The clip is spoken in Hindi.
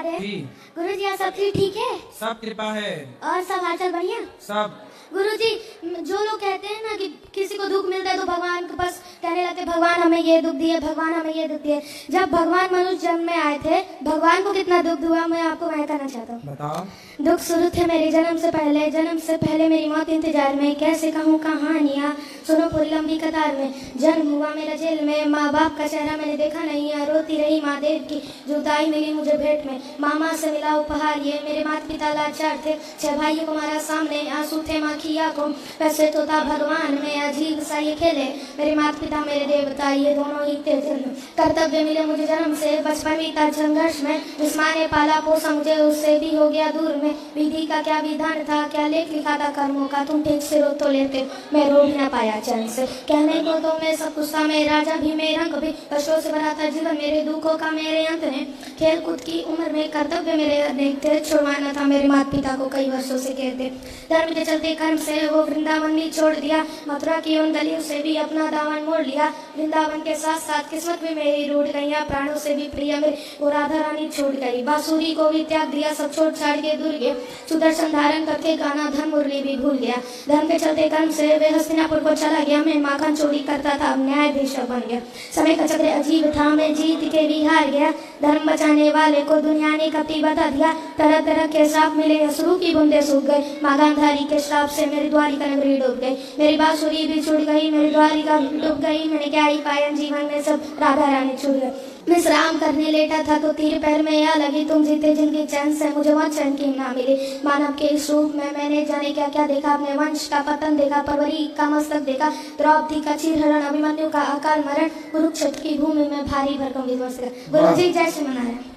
महादेव। जी गुरु जी, सब चीज ठीक है? सब कृपा है। और सब हालचाल बढ़िया? सब। गुरु जी, जो लोग कहते हैं ना कि किसी को दुख मिलता है तो भगवान के पास कहने लगते भगवान हमें ये दुख दिए, भगवान हमें ये दुख दिए। जब भगवान मनुष्य जन्म में आए थे, भगवान को कितना दुख हुआ मैं आपको मैं कहना चाहता हूँ। बताओ। दुख शुरू थे मेरे जन्म से पहले मेरी मौत इंतजार में। कैसे कहूँ कहानियाँ, सुनो पूरी लंबी कतार में। जन्म हुआ मेरा जेल में, माँ बाप का चेहरा मैंने देखा नहीं है। रोती रही माँ देव की जुदाई मिली मुझे भेंट में। मामा से मिला उपहार ये, मेरे माता पिता लाचार थे। 6 भाइयों को मारा सामने, आंसू थे माँ की आंखों। वैसे तो था भगवान में अजीब सा ये खेले, मेरे माता पिता मेरे देवता ये दोनों ही थे जन्म। कर्तव्य मिले मुझे जन्म से, बचपन बीता संघर्ष में। जिस माँ ने पाला पोसा मुझे उससे भी हो गया दूर में। विधि का क्या विधान था, क्या लेख लिखा था कर्मों का, तुम ठीक से रो तो लेते, मैं रो भी ना पाया चैन से। कहने को तो मैं सब कुछ था, मैं राजा भी, मैं रंग भी। कष्टों से भरा था जीवन मेरे, दुखों का मेरे अंत ने। खेल कूद की उम्र में कर्तव्य मेरे अनेक थे, छुड़वाना था मेरे माता पिता को कई वर्षों से कहते। धर्म के चलते कर्म से वो वृंदावन भी छोड़ दिया, मथुरा की उन गलियों से भी अपना दामन मोड़ लिया। वृंदावन के साथ साथ किस्मत भी मेरी रूठ गई, प्राणों से भी प्रिय मेरी वो राधा रानी छूट गई। बांसुरी को भी त्याग दिया, सब छोड़ छाड़ के दूर गए। सुदर्शन धारण करके गाना धर्म मुरली भी भूल गया। धर्म के चलते कर्म से वे हस्तिनापुर को चला गया, मैं माखन चोरी करता था, अब न्यायाधीश बन गया। समय का चक्र अजीब था, मैं जीत के भी हार गया। धर्म बचाने वाले को दुनिया ने कपटी बता दिया। तरह तरह के श्राप मिले, असुरों की बूंदे सूख गए। माँ गांधारी के श्राप से मेरी द्वारिका नगरी डूब गई। मेरी बांसुरी भी छूट गई, मेरी द्वारिका डूब गई। मैंने क्या ही पाया जीवन में, सब राधा रानी छूट गई। विश्राम करने लेटा था तो तीर पैर में आ लगी। तुम जीते जिनकी चैन से मुझे वह चैन की ना मिली। मानव के इस रूप में मैंने जाने क्या क्या देखा। अपने वंश का पतन देखा, परवरी का मस्तक देखा। द्रौपदी का चीरहरण, अभिमन्यु का अकाल मरण, कुरुक्षेत्र की भूमि में भारी भरकम विध्वंस। गुरु जी जय श्री मनारायण।